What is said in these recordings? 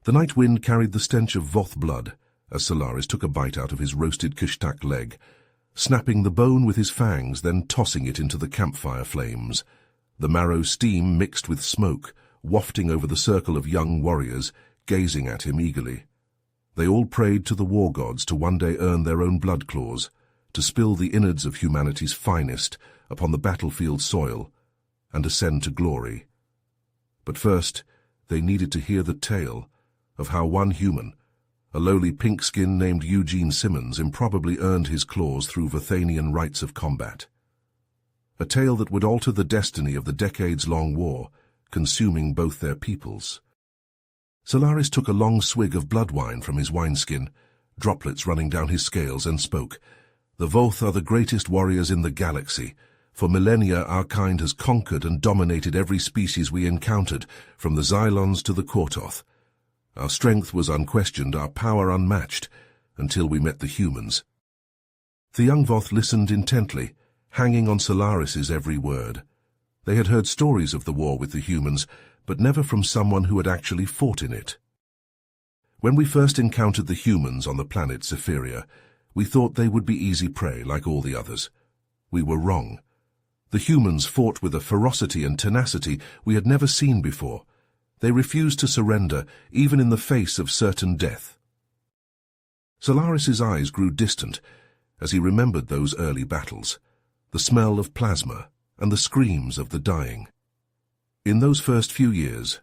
The night wind carried the stench of Voth blood as Solaris took a bite out of his roasted Kishtak leg, snapping the bone with his fangs, then tossing it into the campfire flames. The marrow steam mixed with smoke, wafting over the circle of young warriors, gazing at him eagerly. They all prayed to the war gods to one day earn their own blood claws, to spill the innards of humanity's finest upon the battlefield soil, and ascend to glory. But first, they needed to hear the tale of how one human, a lowly pink-skin named Eugene Simmons, improbably earned his claws through Vathanian rites of combat. A tale that would alter the destiny of the decades-long war, consuming both their peoples. Solaris took a long swig of blood wine from his wineskin, droplets running down his scales, and spoke. "The Voth are the greatest warriors in the galaxy. For millennia our kind has conquered and dominated every species we encountered, from the Xylons to the Kortoth. Our strength was unquestioned, our power unmatched, until we met the humans." The young Voth listened intently, hanging on Solaris's every word. They had heard stories of the war with the humans, but never from someone who had actually fought in it. "When we first encountered the humans on the planet Zephyria, we thought they would be easy prey like all the others. We were wrong. The humans fought with a ferocity and tenacity we had never seen before. They refused to surrender, even in the face of certain death." Solaris's eyes grew distant as he remembered those early battles, the smell of plasma and the screams of the dying. "In those first few years,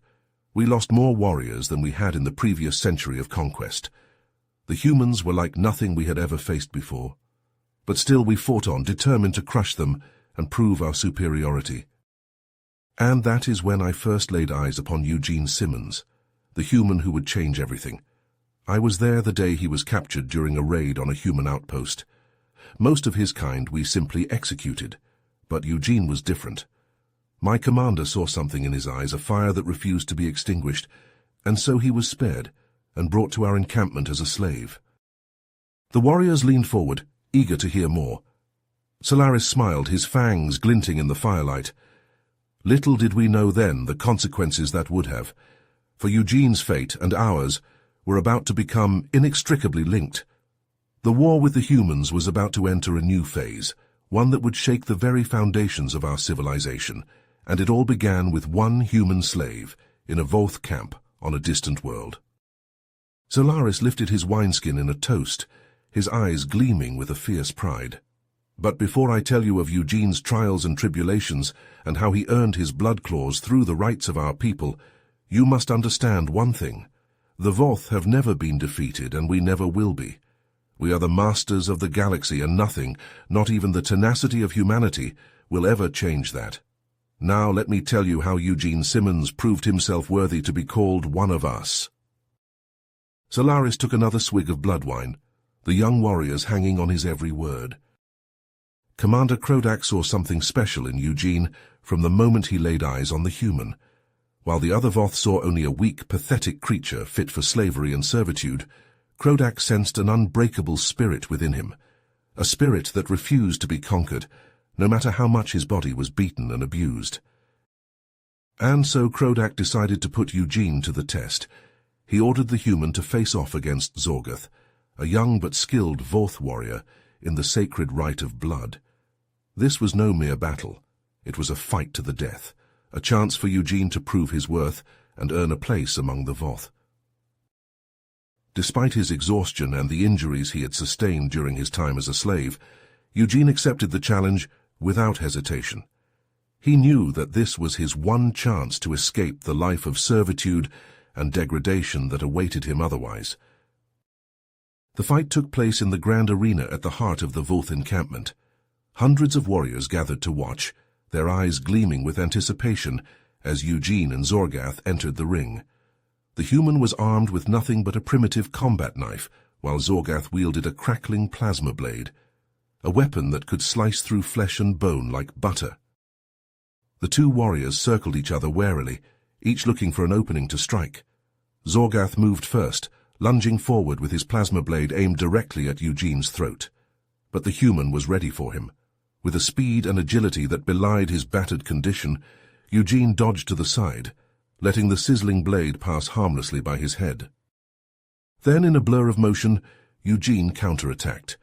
we lost more warriors than we had in the previous century of conquest. The humans were like nothing we had ever faced before. But still we fought on, determined to crush them and prove our superiority. And that is when I first laid eyes upon Eugene Simmons, the human who would change everything. I was there the day he was captured during a raid on a human outpost. Most of his kind we simply executed, but Eugene was different. My commander saw something in his eyes, a fire that refused to be extinguished, and so he was spared and brought to our encampment as a slave." The warriors leaned forward, eager to hear more. Solaris smiled, his fangs glinting in the firelight. "Little did we know then the consequences that would have. For Eugene's fate and ours were about to become inextricably linked. The war with the humans was about to enter a new phase, one that would shake the very foundations of our civilization, and it all began with one human slave in a Voth camp on a distant world." Solaris lifted his wineskin in a toast, his eyes gleaming with a fierce pride. "But before I tell you of Eugene's trials and tribulations and how he earned his blood claws through the rights of our people, you must understand one thing. The Voth have never been defeated, and we never will be. We are the masters of the galaxy, and nothing, not even the tenacity of humanity, will ever change that. Now let me tell you how Eugene Simmons proved himself worthy to be called one of us." Solaris took another swig of blood wine, the young warriors hanging on his every word. Commander Krodak saw something special in Eugene from the moment he laid eyes on the human. While the other Voth saw only a weak, pathetic creature fit for slavery and servitude, Krodak sensed an unbreakable spirit within him, a spirit that refused to be conquered, no matter how much his body was beaten and abused. And so Krodak decided to put Eugene to the test. He ordered the human to face off against Zorgoth, a young but skilled Voth warrior, in the sacred rite of blood. This was no mere battle. It was a fight to the death, a chance for Eugene to prove his worth and earn a place among the Voth. Despite his exhaustion and the injuries he had sustained during his time as a slave, Eugene accepted the challenge without hesitation. He knew that this was his one chance to escape the life of servitude and degradation that awaited him otherwise. The fight took place in the grand arena at the heart of the Voth encampment. Hundreds of warriors gathered to watch, their eyes gleaming with anticipation as Eugene and Zorgoth entered the ring. The human was armed with nothing but a primitive combat knife, while Zorgoth wielded a crackling plasma blade, a weapon that could slice through flesh and bone like butter. The two warriors circled each other warily, each looking for an opening to strike. Zorgoth moved first, lunging forward with his plasma blade aimed directly at Eugene's throat. But the human was ready for him. With a speed and agility that belied his battered condition, Eugene dodged to the side, letting the sizzling blade pass harmlessly by his head. Then, in a blur of motion, Eugene counterattacked.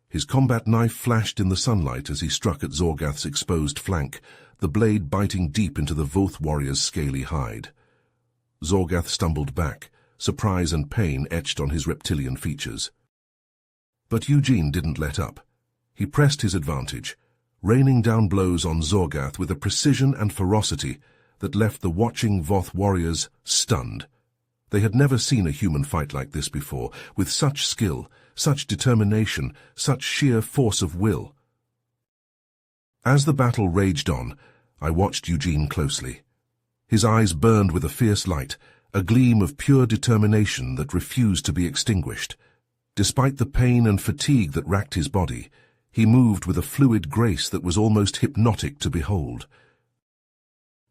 His combat knife flashed in the sunlight as he struck at Zorgath's exposed flank, the blade biting deep into the Voth warrior's scaly hide. Zorgath stumbled back, surprise and pain etched on his reptilian features. But Eugene didn't let up. He pressed his advantage, raining down blows on Zorgath with a precision and ferocity that left the watching Voth warriors stunned. They had never seen a human fight like this before, with such skill, such determination, such sheer force of will. As the battle raged on, I watched Eugene closely. His eyes burned with a fierce light, a gleam of pure determination that refused to be extinguished. Despite the pain and fatigue that racked his body, he moved with a fluid grace that was almost hypnotic to behold.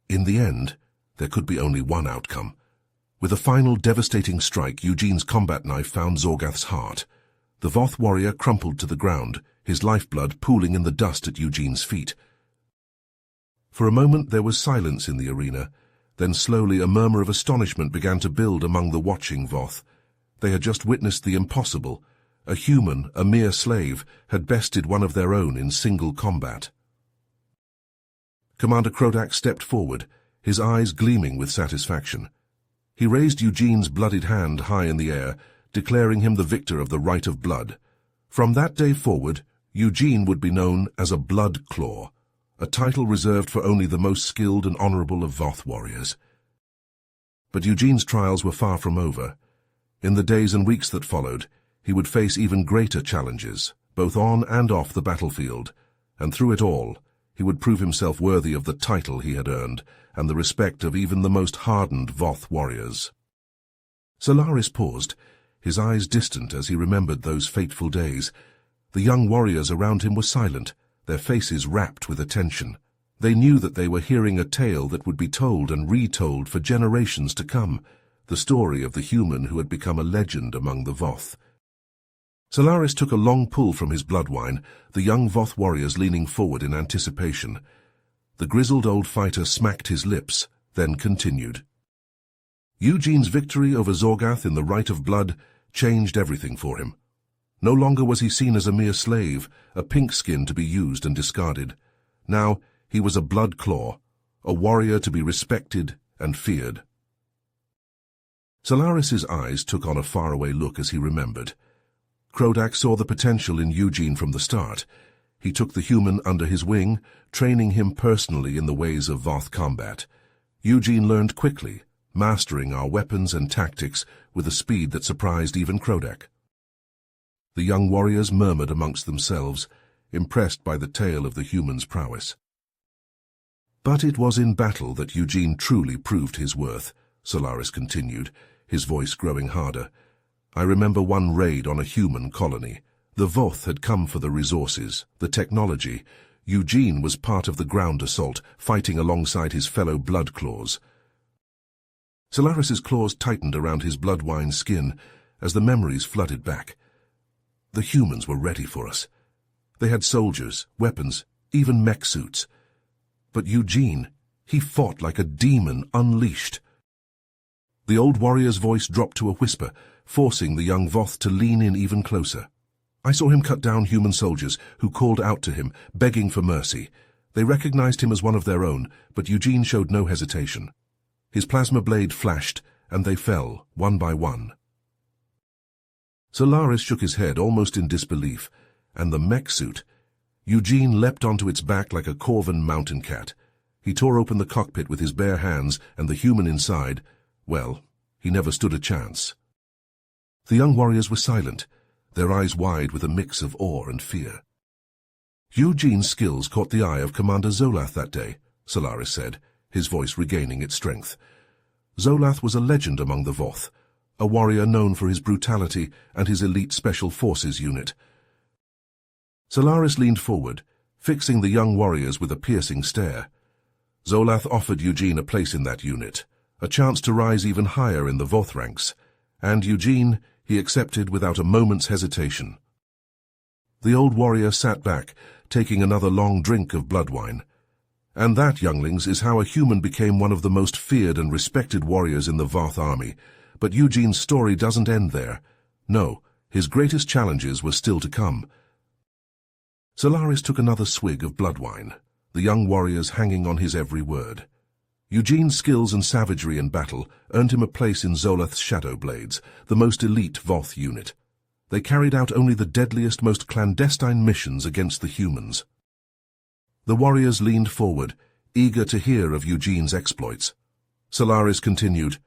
In the end, there could be only one outcome. With a final devastating strike, Eugene's combat knife found Zorgath's heart. The Voth warrior crumpled to the ground, his lifeblood pooling in the dust at Eugene's feet. For a moment there was silence in the arena, then slowly a murmur of astonishment began to build among the watching Voth. They had just witnessed the impossible. A human, a mere slave, had bested one of their own in single combat. Commander Krodak stepped forward, his eyes gleaming with satisfaction. He raised Eugene's bloodied hand high in the air, declaring him the victor of the right of blood. From that day forward, Eugene would be known as a Blood Claw, a title reserved for only the most skilled and honorable of Voth warriors. But Eugene's trials were far from over. In the days and weeks that followed, he would face even greater challenges, both on and off the battlefield, and through it all, he would prove himself worthy of the title he had earned and the respect of even the most hardened Voth warriors. Solaris paused, his eyes distant as he remembered those fateful days. The young warriors around him were silent, their faces rapt with attention. They knew that they were hearing a tale that would be told and retold for generations to come, the story of the human who had become a legend among the Voth. Solaris took a long pull from his blood wine, the young Voth warriors leaning forward in anticipation. The grizzled old fighter smacked his lips, then continued. Eugene's victory over Zorgath in the right of blood changed everything for him. No longer was he seen as a mere slave, a pink skin to be used and discarded. Now he was a blood claw, a warrior to be respected and feared. Solaris's eyes took on a faraway look as he remembered. Krodak saw the potential in Eugene from the start. He took the human under his wing, training him personally in the ways of Voth combat. Eugene learned quickly, mastering our weapons and tactics with a speed that surprised even Krodak. The young warriors murmured amongst themselves, impressed by the tale of the human's prowess. But it was in battle that Eugene truly proved his worth, Solaris continued, his voice growing harder. I remember one raid on a human colony. The Voth had come for the resources, the technology. Eugene was part of the ground assault, fighting alongside his fellow blood claws. Solaris's claws tightened around his blood-wine skin as the memories flooded back. The humans were ready for us. They had soldiers, weapons, even mech suits. But Eugene, he fought like a demon unleashed. The old warrior's voice dropped to a whisper, forcing the young Voth to lean in even closer. I saw him cut down human soldiers who called out to him, begging for mercy. They recognized him as one of their own, but Eugene showed no hesitation. His plasma blade flashed, and they fell, one by one. Solaris shook his head almost in disbelief, and the mech suit. Eugene leapt onto its back like a Corvan mountain cat. He tore open the cockpit with his bare hands, and the human inside, well, he never stood a chance. The young warriors were silent, their eyes wide with a mix of awe and fear. Eugene's skills caught the eye of Commander Zolath that day, Solaris said, his voice regaining its strength. Zolath was a legend among the Voth, a warrior known for his brutality and his elite special forces unit. Solaris leaned forward, fixing the young warriors with a piercing stare. Zolath offered Eugene a place in that unit, a chance to rise even higher in the Voth ranks, and Eugene he accepted without a moment's hesitation. The old warrior sat back, taking another long drink of blood wine. And that, younglings, is how a human became one of the most feared and respected warriors in the Voth army. But Eugene's story doesn't end there. No, his greatest challenges were still to come. Solaris took another swig of blood wine, the young warriors hanging on his every word. Eugene's skills and savagery in battle earned him a place in Zoloth's Shadow Blades, the most elite Voth unit. They carried out only the deadliest, most clandestine missions against the humans. The warriors leaned forward, eager to hear of Eugene's exploits. Solaris continued,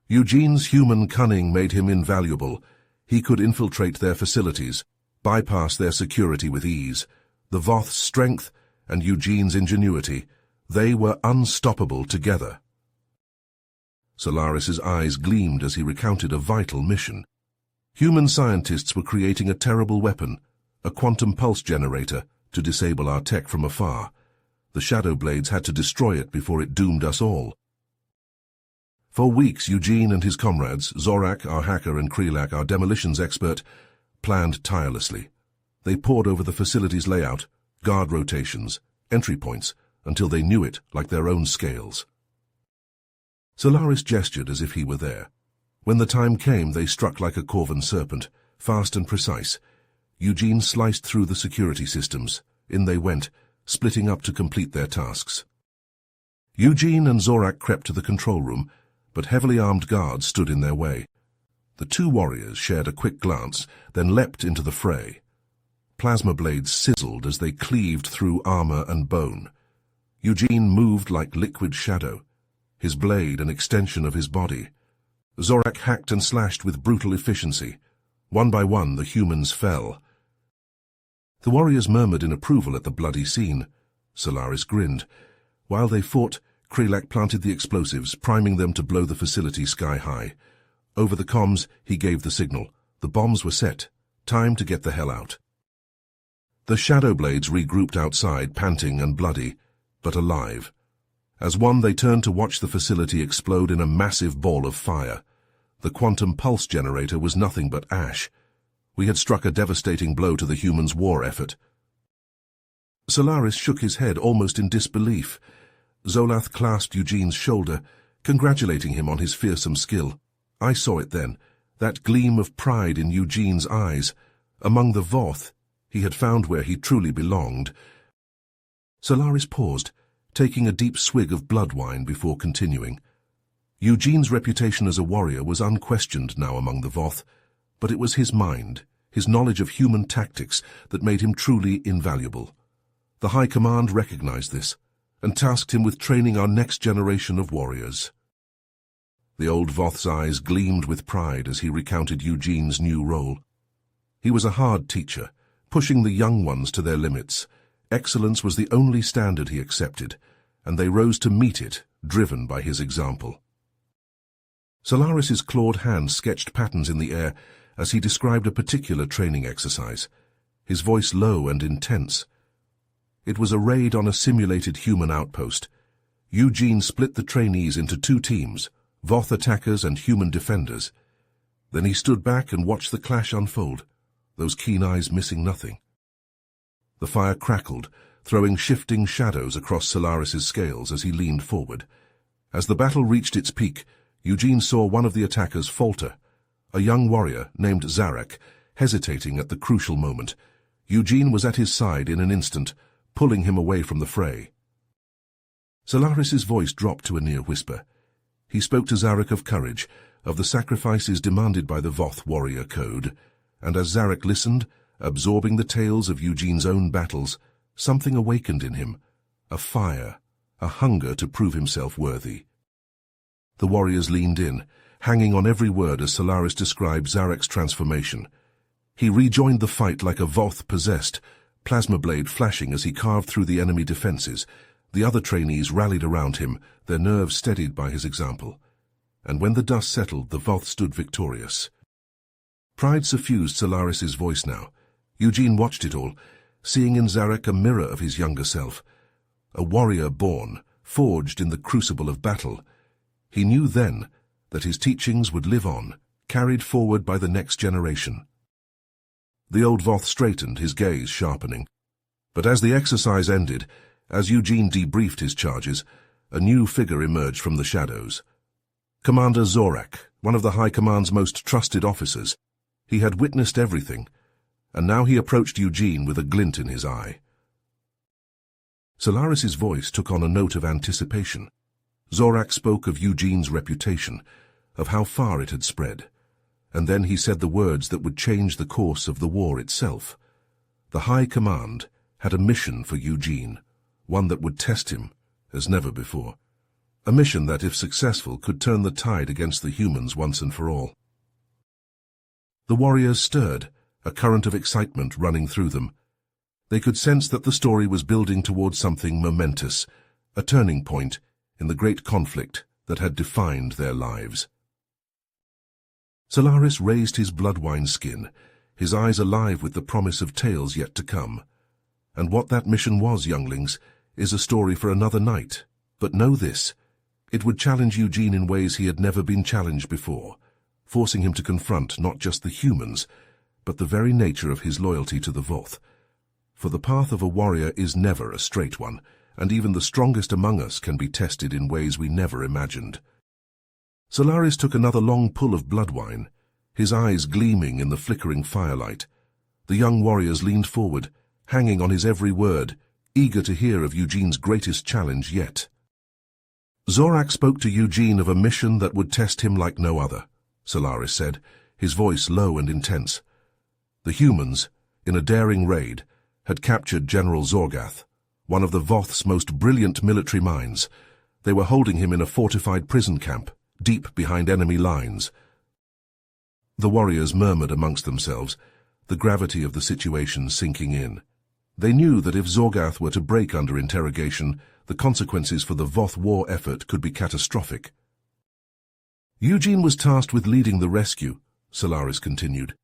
Eugene's human cunning made him invaluable. He could infiltrate their facilities, bypass their security with ease. The Voth's strength and Eugene's ingenuity, they were unstoppable together. Solaris's eyes gleamed as he recounted a vital mission. Human scientists were creating a terrible weapon, a quantum pulse generator, to disable our tech from afar. The Shadow Blades had to destroy it before it doomed us all. For weeks, Eugene and his comrades, Zorak, our hacker, and Krelak, our demolitions expert, planned tirelessly. They pored over the facility's layout, guard rotations, entry points, until they knew it like their own scales. Solaris gestured as if he were there. When the time came, they struck like a corvan serpent, fast and precise. Eugene sliced through the security systems. In they went, splitting up to complete their tasks. Eugene and Zorak crept to the control room, but heavily armed guards stood in their way. The two warriors shared a quick glance, then leapt into the fray. Plasma blades sizzled as they cleaved through armor and bone. Eugene moved like liquid shadow, his blade an extension of his body. Zorak hacked and slashed with brutal efficiency. One by one, the humans fell. The warriors murmured in approval at the bloody scene. Solaris grinned. While they fought, Krelak planted the explosives, priming them to blow the facility sky high. Over the comms, he gave the signal. The bombs were set. Time to get the hell out. The Shadow Blades regrouped outside, panting and bloody, but alive. As one, they turned to watch the facility explode in a massive ball of fire. The quantum pulse generator was nothing but ash. We had struck a devastating blow to the humans' war effort. Solaris shook his head almost in disbelief. Zoloth clasped Eugene's shoulder, congratulating him on his fearsome skill. I saw it then, that gleam of pride in Eugene's eyes. Among the Voth, he had found where he truly belonged. Solaris paused, taking a deep swig of blood wine before continuing. Eugene's reputation as a warrior was unquestioned now among the Voth, but it was his mind, his knowledge of human tactics, that made him truly invaluable. The High Command recognized this, and tasked him with training our next generation of warriors. The old Voth's eyes gleamed with pride as he recounted Eugene's new role. He was a hard teacher, pushing the young ones to their limits. Excellence was the only standard he accepted, and they rose to meet it, driven by his example. Solaris's clawed hand sketched patterns in the air as he described a particular training exercise, his voice low and intense. It was a raid on a simulated human outpost. Eugene split the trainees into two teams, Voth attackers and human defenders. Then he stood back and watched the clash unfold, those keen eyes missing nothing. The fire crackled, throwing shifting shadows across Solaris's scales as he leaned forward. As the battle reached its peak, Eugene saw one of the attackers falter, a young warrior named Zarek, hesitating at the crucial moment. Eugene was at his side in an instant, pulling him away from the fray. Solaris's voice dropped to a near whisper. He spoke to Zarek of courage, of the sacrifices demanded by the Voth warrior code, and as Zarek listened, absorbing the tales of Eugene's own battles, something awakened in him, a fire, a hunger to prove himself worthy. The warriors leaned in, hanging on every word as Solaris described Zarek's transformation. He rejoined the fight like a Voth possessed, plasma blade flashing as he carved through the enemy defenses. The other trainees rallied around him, their nerves steadied by his example. And when the dust settled, the Voth stood victorious. Pride suffused Solaris's voice now. Eugene watched it all, seeing in Zarek a mirror of his younger self. A warrior born, forged in the crucible of battle. He knew then that his teachings would live on, carried forward by the next generation. The old Voth straightened, his gaze sharpening. But as the exercise ended, As Eugene debriefed his charges, a new figure emerged from the shadows. Commander Zorak, one of the High Command's most trusted officers. He had witnessed everything, and now he approached Eugene with a glint in his eye. Solaris's voice took on a note of anticipation. Zorak spoke of Eugene's reputation, of how far it had spread, and then he said the words that would change the course of the war itself. The High Command had a mission for Eugene, one that would test him as never before. A mission that, if successful, could turn the tide against the humans once and for all. The warriors stirred, a current of excitement running through them. They could sense that the story was building towards something momentous, a turning point in the great conflict that had defined their lives. Solaris raised his blood-wine skin, his eyes alive with the promise of tales yet to come. And what that mission was, younglings, is a story for another night. But know this, it would challenge Eugene in ways he had never been challenged before, forcing him to confront not just the humans, but the very nature of his loyalty to the Voth. For the path of a warrior is never a straight one, and even the strongest among us can be tested in ways we never imagined. Solaris took another long pull of blood-wine, his eyes gleaming in the flickering firelight. The young warriors leaned forward, hanging on his every word, eager to hear of Eugene's greatest challenge yet. Zorak spoke to Eugene of a mission that would test him like no other, Solaris said, his voice low and intense. The humans, in a daring raid, had captured General Zorgath, one of the Voth's most brilliant military minds. They were holding him in a fortified prison camp, deep behind enemy lines. The warriors murmured amongst themselves, the gravity of the situation sinking in. They knew that if Zorgath were to break under interrogation, the consequences for the Voth war effort could be catastrophic. Eugene was tasked with leading the rescue, Solaris continued.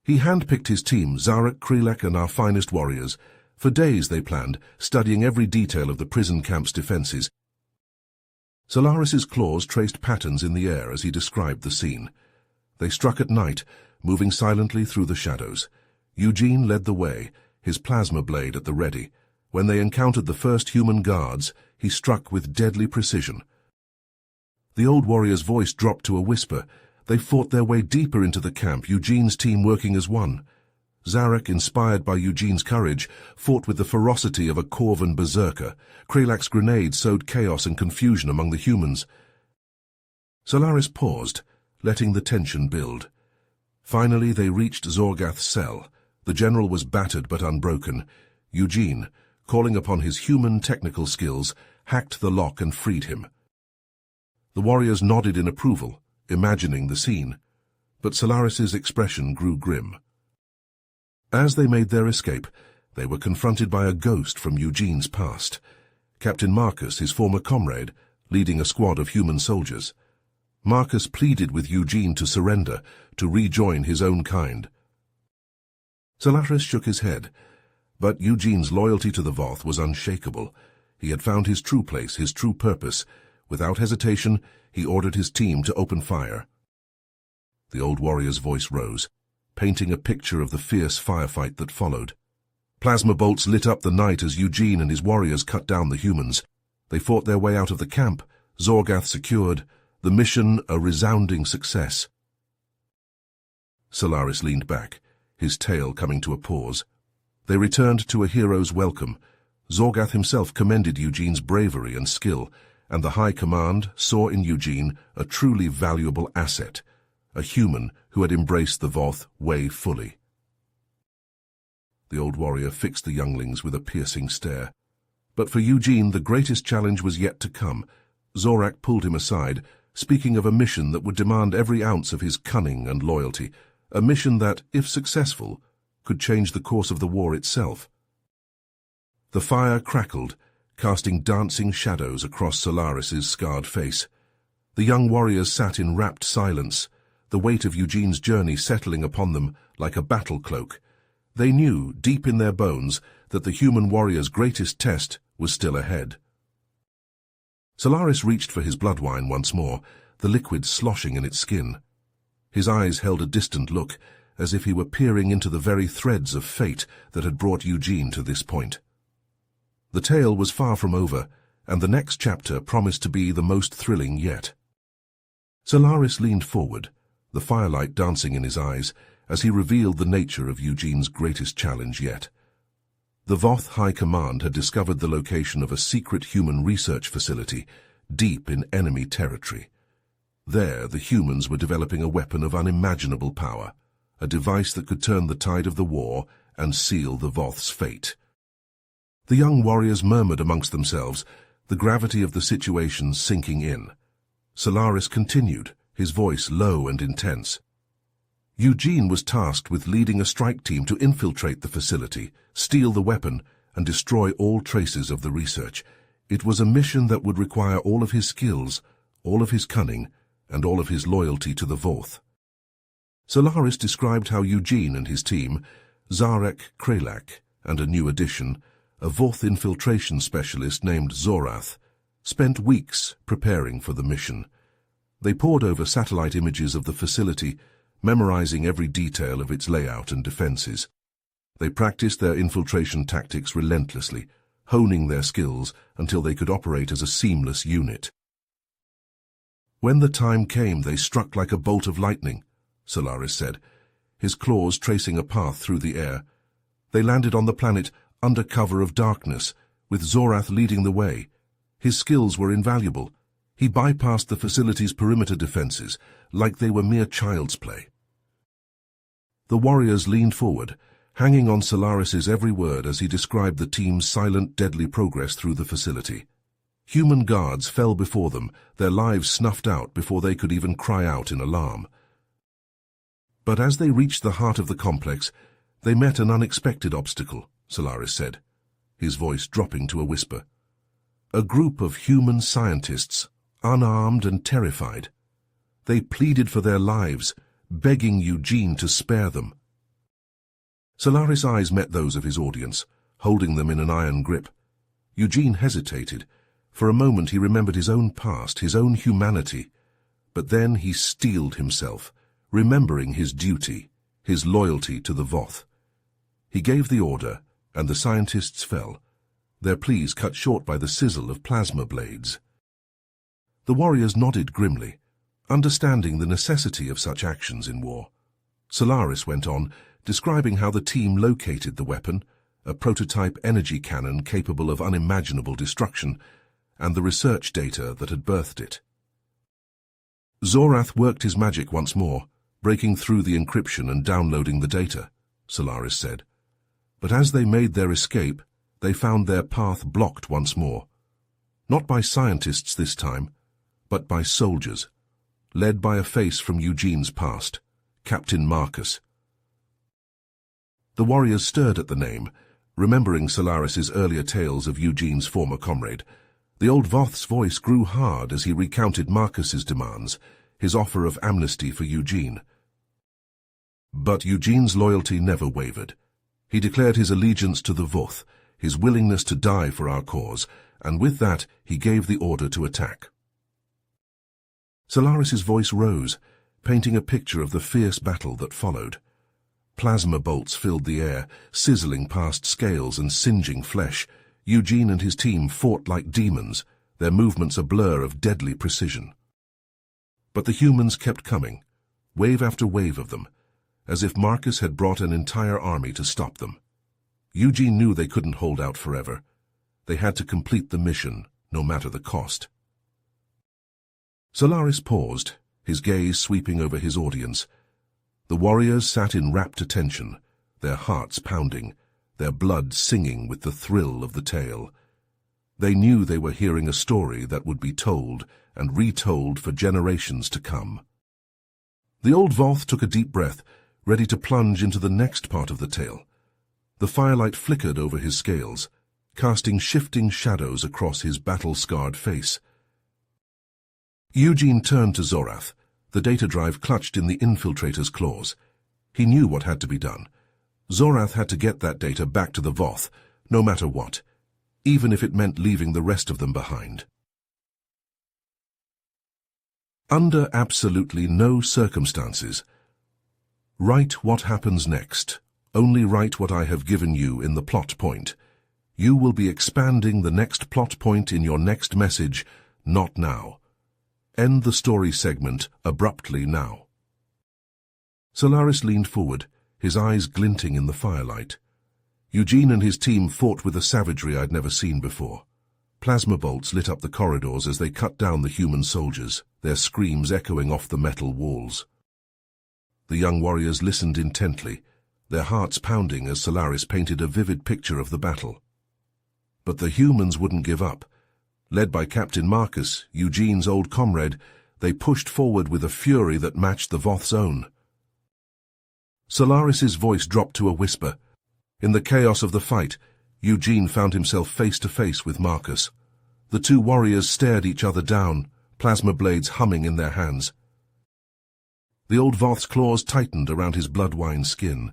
He handpicked his team, Zarek, Krelek, and our finest warriors. For days they planned, studying every detail of the prison camp's defenses. Solaris's claws traced patterns in the air as he described the scene. They struck at night, moving silently through the shadows. Eugene led the way, his plasma blade at the ready. When they encountered the first human guards, he struck with deadly precision. The old warrior's voice dropped to a whisper. They fought their way deeper into the camp, Eugene's team working as one. Zarek, inspired by Eugene's courage, fought with the ferocity of a Corvan berserker. Krelak's grenade sowed chaos and confusion among the humans. Solaris paused, letting the tension build. Finally they reached Zorgath's cell. The general was battered but unbroken. Eugene, calling upon his human technical skills, hacked the lock and freed him. The warriors nodded in approval, imagining the scene, but Solaris's expression grew grim. As they made their escape, they were confronted by a ghost from Eugene's past. Captain Marcus, his former comrade, leading a squad of human soldiers. Marcus pleaded with Eugene to surrender, to rejoin his own kind. Solaris shook his head, but Eugene's loyalty to the Voth was unshakable. He had found his true place, his true purpose. Without hesitation, he ordered his team to open fire. The old warrior's voice rose, painting a picture of the fierce firefight that followed. Plasma bolts lit up the night as Eugene and his warriors cut down the humans. They fought their way out of the camp, Zorgath secured, the mission a resounding success. Solaris leaned back, his tail coming to a pause. They returned to a hero's welcome. Zorgath himself commended Eugene's bravery and skill, and the High Command saw in Eugene a truly valuable asset, a human who had embraced the Voth way fully. The old warrior fixed the younglings with a piercing stare. But for Eugene, the greatest challenge was yet to come. Zorak pulled him aside, speaking of a mission that would demand every ounce of his cunning and loyalty, a mission that, if successful, could change the course of the war itself. The fire crackled, casting dancing shadows across Solaris's scarred face. The young warriors sat in rapt silence, the weight of Eugene's journey settling upon them like a battle cloak. They knew, deep in their bones, that the human warrior's greatest test was still ahead. Solaris reached for his blood-wine once more, the liquid sloshing in its skin. His eyes held a distant look, as if he were peering into the very threads of fate that had brought Eugene to this point. The tale was far from over, and the next chapter promised to be the most thrilling yet. Solaris leaned forward, the firelight dancing in his eyes, as he revealed the nature of Eugene's greatest challenge yet. The Voth High Command had discovered the location of a secret human research facility deep in enemy territory. There, the humans were developing a weapon of unimaginable power, a device that could turn the tide of the war and seal the Voth's fate. The young warriors murmured amongst themselves, the gravity of the situation sinking in. Solaris continued, his voice low and intense. Eugene was tasked with leading a strike team to infiltrate the facility, steal the weapon, and destroy all traces of the research. It was a mission that would require all of his skills, all of his cunning, and all of his loyalty to the Voth. Solaris described how Eugene and his team, Zarek Kralak, and a new addition, a Voth infiltration specialist named Zorath, spent weeks preparing for the mission. They pored over satellite images of the facility, memorizing every detail of its layout and defenses. They practiced their infiltration tactics relentlessly, honing their skills until they could operate as a seamless unit. When the time came, they struck like a bolt of lightning, Solaris said, his claws tracing a path through the air. They landed on the planet under cover of darkness, with Zorath leading the way. His skills were invaluable. He bypassed the facility's perimeter defenses, like they were mere child's play. The warriors leaned forward, hanging on Solaris's every word as he described the team's silent, deadly progress through the facility. Human guards fell before them, their lives snuffed out before they could even cry out in alarm. But as they reached the heart of the complex, they met an unexpected obstacle, Solaris said, his voice dropping to a whisper. A group of human scientists, unarmed and terrified. They pleaded for their lives, begging Eugene to spare them. Solaris' eyes met those of his audience, holding them in an iron grip. Eugene hesitated. For a moment he remembered his own past, his own humanity. But then he steeled himself, remembering his duty, his loyalty to the Voth. He gave the order, and the scientists fell, their pleas cut short by the sizzle of plasma blades. The warriors nodded grimly, understanding the necessity of such actions in war. Solaris went on, describing how the team located the weapon, a prototype energy cannon capable of unimaginable destruction, and the research data that had birthed it. Zorath worked his magic once more, breaking through the encryption and downloading the data, Solaris said. But as they made their escape, they found their path blocked once more. Not by scientists this time, but by soldiers, led by a face from Eugene's past, Captain Marcus. The warriors stirred at the name, remembering Solaris's earlier tales of Eugene's former comrade. The old Voth's voice grew hard as he recounted Marcus's demands, his offer of amnesty for Eugene. But Eugene's loyalty never wavered. He declared his allegiance to the Voth, his willingness to die for our cause, and with that he gave the order to attack. Solaris's voice rose, painting a picture of the fierce battle that followed. Plasma bolts filled the air, sizzling past scales and singeing flesh. Eugene and his team fought like demons, their movements a blur of deadly precision. But the humans kept coming, wave after wave of them, as if Marcus had brought an entire army to stop them. Eugene knew they couldn't hold out forever. They had to complete the mission, no matter the cost. Solaris paused, his gaze sweeping over his audience. The warriors sat in rapt attention, their hearts pounding, their blood singing with the thrill of the tale. They knew they were hearing a story that would be told and retold for generations to come. The old Voth took a deep breath, ready to plunge into the next part of the tale. The firelight flickered over his scales, casting shifting shadows across his battle-scarred face. Eugene turned to Zorath, the data drive clutched in the infiltrator's claws. He knew what had to be done. Zorath had to get that data back to the Voth, no matter what, even if it meant leaving the rest of them behind. Under absolutely no circumstances. Write what happens next. Only write what I have given you in the plot point. You will be expanding the next plot point in your next message, not now. End the story segment abruptly now. Solaris leaned forward, his eyes glinting in the firelight. Eugene and his team fought with a savagery I'd never seen before. Plasma bolts lit up the corridors as they cut down the human soldiers, their screams echoing off the metal walls. The young warriors listened intently, their hearts pounding as Solaris painted a vivid picture of the battle. But the humans wouldn't give up. Led by Captain Marcus, Eugene's old comrade, they pushed forward with a fury that matched the Voth's own. Solaris's voice dropped to a whisper. In the chaos of the fight, Eugene found himself face to face with Marcus. The two warriors stared each other down, plasma blades humming in their hands. The old Voth's claws tightened around his blood-wine skin.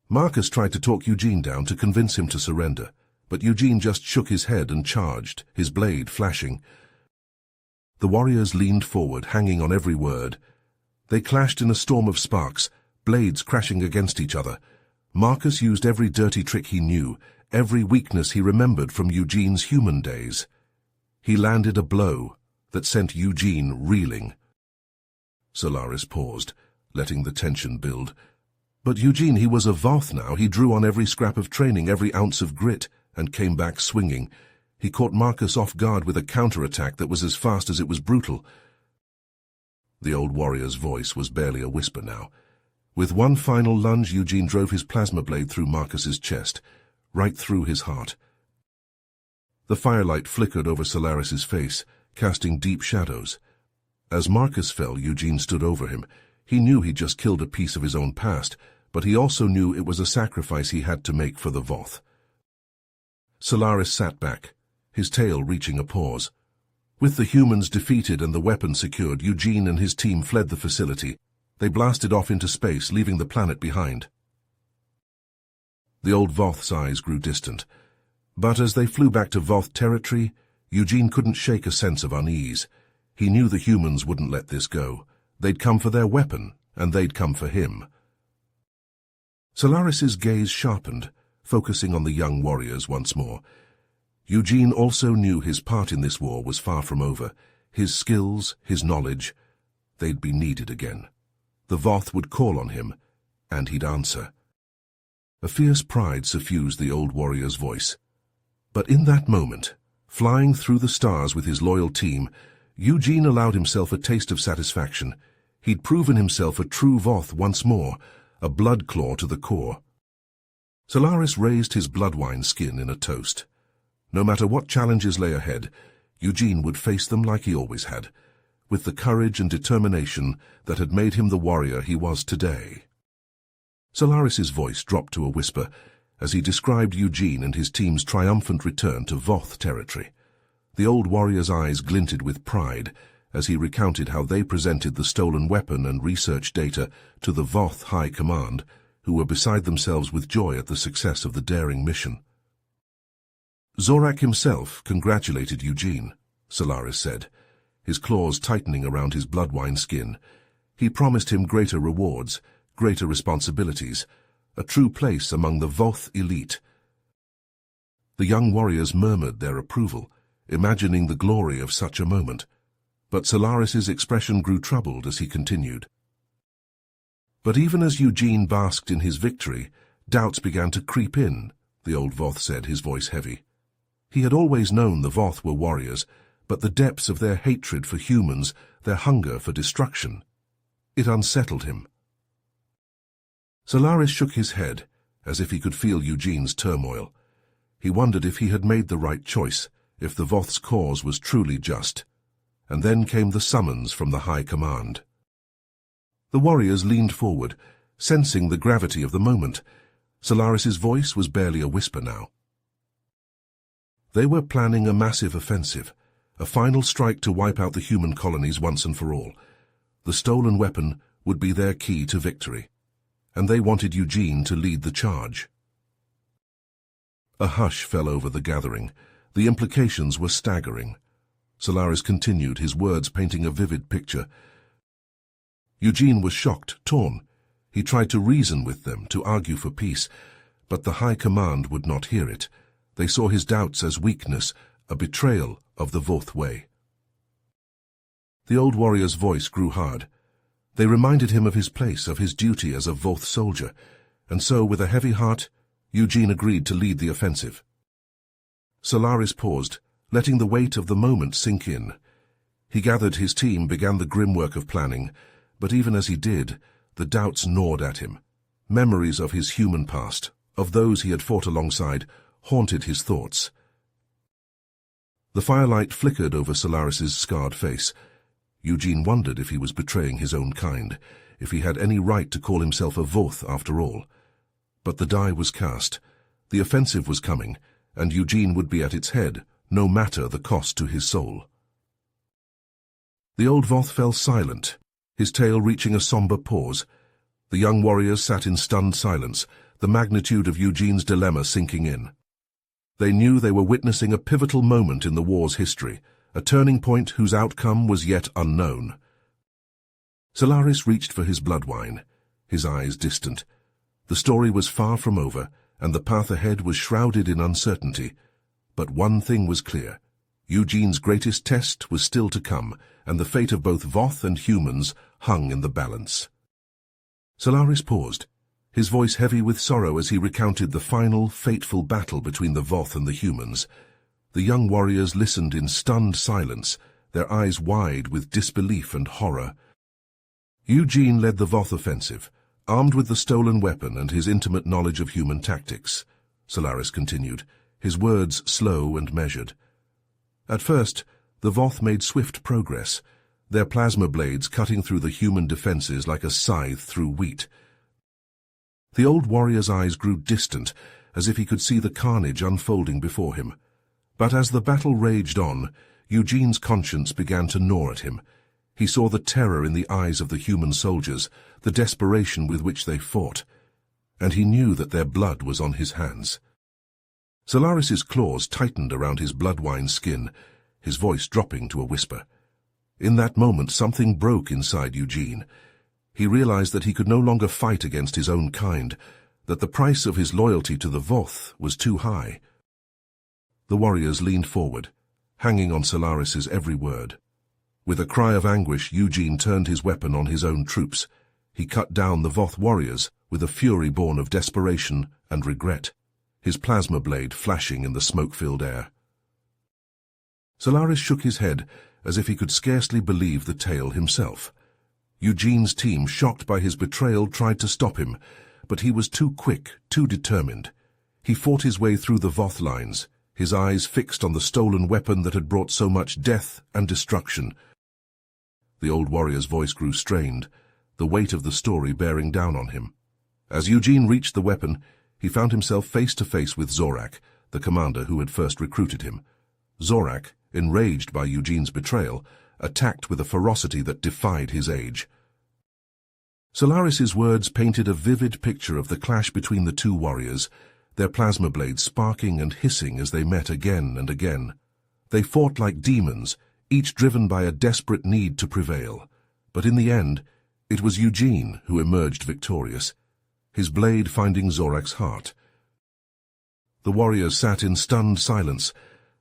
Marcus tried to talk Eugene down to convince him to surrender, but Eugene just shook his head and charged, his blade flashing. The warriors leaned forward, hanging on every word. They clashed in a storm of sparks, blades crashing against each other. Marcus used every dirty trick he knew, every weakness he remembered from Eugene's human days. He landed a blow that sent Eugene reeling. Solaris paused, letting the tension build. But Eugene, he was a Voth now. He drew on every scrap of training, every ounce of grit, and came back swinging. He caught Marcus off guard with a counterattack that was as fast as it was brutal. The old warrior's voice was barely a whisper now. With one final lunge, Eugene drove his plasma blade through Marcus's chest, right through his heart. The firelight flickered over Solaris's face, casting deep shadows. As Marcus fell, Eugene stood over him. He knew he'd just killed a piece of his own past, but he also knew it was a sacrifice he had to make for the Voth. Solaris sat back, his tail reaching a pause. With the humans defeated and the weapon secured, Eugene and his team fled the facility. They blasted off into space, leaving the planet behind. The old Voth's eyes grew distant. But as they flew back to Voth territory, Eugene couldn't shake a sense of unease. He knew the humans wouldn't let this go. They'd come for their weapon, and they'd come for him. Solaris's gaze sharpened, focusing on the young warriors once more. Eugene also knew his part in this war was far from over. His skills, his knowledge, they'd be needed again. The Voth would call on him, and he'd answer. A fierce pride suffused the old warrior's voice. But in that moment, flying through the stars with his loyal team, Eugene allowed himself a taste of satisfaction. He'd proven himself a true Voth once more, a blood claw to the core. Solaris raised his blood-wine skin in a toast. No matter what challenges lay ahead, Eugene would face them like he always had, with the courage and determination that had made him the warrior he was today. Solaris's voice dropped to a whisper as he described Eugene and his team's triumphant return to Voth territory. The old warrior's eyes glinted with pride as he recounted how they presented the stolen weapon and research data to the Voth High Command, who were beside themselves with joy at the success of the daring mission. Zorak himself congratulated Eugene, Solaris said, his claws tightening around his blood-wine skin. He promised him greater rewards, greater responsibilities, a true place among the Voth elite. The young warriors murmured their approval, imagining the glory of such a moment. But Solaris's expression grew troubled as he continued. But even as Eugene basked in his victory, doubts began to creep in, the old Voth said, his voice heavy. He had always known the Voth were warriors, but the depths of their hatred for humans, their hunger for destruction, it unsettled him. Solaris shook his head, as if he could feel Eugene's turmoil. He wondered if he had made the right choice, if the Voth's cause was truly just. And then came the summons from the High Command. The warriors leaned forward, sensing the gravity of the moment. Solaris's voice was barely a whisper now. They were planning a massive offensive, a final strike to wipe out the human colonies once and for all. The stolen weapon would be their key to victory, and they wanted Eugene to lead the charge. A hush fell over the gathering. The implications were staggering. Solaris continued, his words painting a vivid picture. Eugene was shocked, torn. He tried to reason with them, to argue for peace, but the High Command would not hear it. They saw his doubts as weakness, a betrayal of the Voth way. The old warrior's voice grew hard. They reminded him of his place, of his duty as a Voth soldier, and so, with a heavy heart, Eugene agreed to lead the offensive. Solaris paused, letting the weight of the moment sink in. He gathered his team, began the grim work of planning, but even as he did, the doubts gnawed at him. Memories of his human past, of those he had fought alongside, haunted his thoughts. The firelight flickered over Solaris's scarred face. Eugene wondered if he was betraying his own kind, if he had any right to call himself a Voth after all. But the die was cast. The offensive was coming, and Eugene would be at its head, no matter the cost to his soul. The old Voth fell silent, his tale reaching a somber pause. The young warriors sat in stunned silence, the magnitude of Eugene's dilemma sinking in. They knew they were witnessing a pivotal moment in the war's history, a turning point whose outcome was yet unknown. Solaris reached for his blood wine, his eyes distant. The story was far from over, and the path ahead was shrouded in uncertainty. But one thing was clear. Eugene's greatest test was still to come, and the fate of both Voth and humans hung in the balance. Solaris paused, his voice heavy with sorrow as he recounted the final, fateful battle between the Voth and the humans. The young warriors listened in stunned silence, their eyes wide with disbelief and horror. Eugene led the Voth offensive, armed with the stolen weapon and his intimate knowledge of human tactics. Solaris continued, his words slow and measured. At first, the Voth made swift progress, their plasma blades cutting through the human defenses like a scythe through wheat. The old warrior's eyes grew distant, as if he could see the carnage unfolding before him. But as the battle raged on, Eugene's conscience began to gnaw at him. He saw the terror in the eyes of the human soldiers, the desperation with which they fought, and he knew that their blood was on his hands. Solaris's claws tightened around his blood-wine skin, his voice dropping to a whisper. In that moment, something broke inside Eugene. He realized that he could no longer fight against his own kind, that the price of his loyalty to the Voth was too high. The warriors leaned forward, hanging on Solaris's every word. With a cry of anguish, Eugene turned his weapon on his own troops. He cut down the Voth warriors with a fury born of desperation and regret, his plasma blade flashing in the smoke-filled air. Solaris shook his head as if he could scarcely believe the tale himself. Eugene's team, shocked by his betrayal, tried to stop him, but he was too quick, too determined. He fought his way through the Voth lines, his eyes fixed on the stolen weapon that had brought so much death and destruction. The old warrior's voice grew strained, the weight of the story bearing down on him. As Eugene reached the weapon, he found himself face to face with Zorak, the commander who had first recruited him. Zorak, enraged by Eugene's betrayal, attacked with a ferocity that defied his age. Solaris's words painted a vivid picture of the clash between the two warriors, their plasma blades sparking and hissing as they met again and again. They fought like demons, each driven by a desperate need to prevail. But in the end, it was Eugene who emerged victorious, his blade finding Zorak's heart. The warriors sat in stunned silence,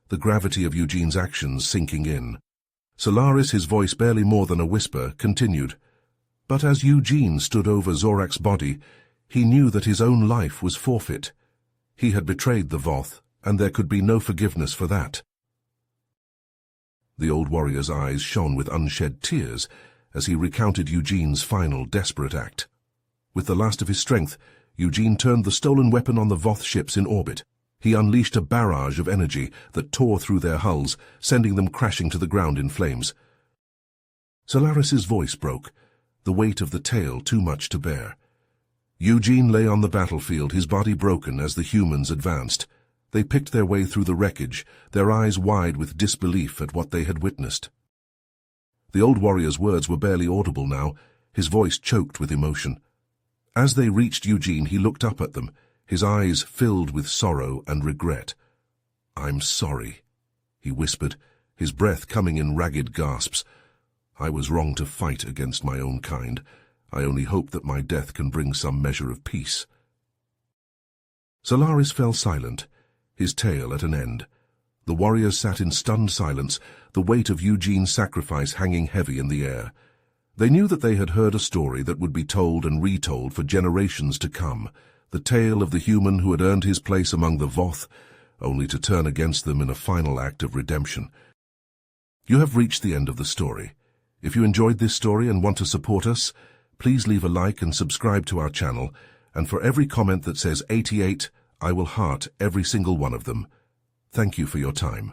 the gravity of Eugene's actions sinking in. Solaris, his voice barely more than a whisper, continued. But as Eugene stood over Zorak's body, he knew that his own life was forfeit. He had betrayed the Voth, and there could be no forgiveness for that. The old warrior's eyes shone with unshed tears as he recounted Eugene's final desperate act. With the last of his strength, Eugene turned the stolen weapon on the Voth ships in orbit. He unleashed a barrage of energy that tore through their hulls, sending them crashing to the ground in flames. Solaris's voice broke, the weight of the tale too much to bear. Eugene lay on the battlefield, his body broken as the humans advanced. They picked their way through the wreckage, their eyes wide with disbelief at what they had witnessed. The old warrior's words were barely audible now, his voice choked with emotion. As they reached Eugene, he looked up at them, his eyes filled with sorrow and regret. "I'm sorry," he whispered, his breath coming in ragged gasps. "I was wrong to fight against my own kind. I only hope that my death can bring some measure of peace." Solaris fell silent, his tale at an end. The warriors sat in stunned silence, the weight of Eugene's sacrifice hanging heavy in the air. They knew that they had heard a story that would be told and retold for generations to come, the tale of the human who had earned his place among the Voth, only to turn against them in a final act of redemption. You have reached the end of the story. If you enjoyed this story and want to support us, please leave a like and subscribe to our channel, and for every comment that says 88, I will heart every single one of them. Thank you for your time.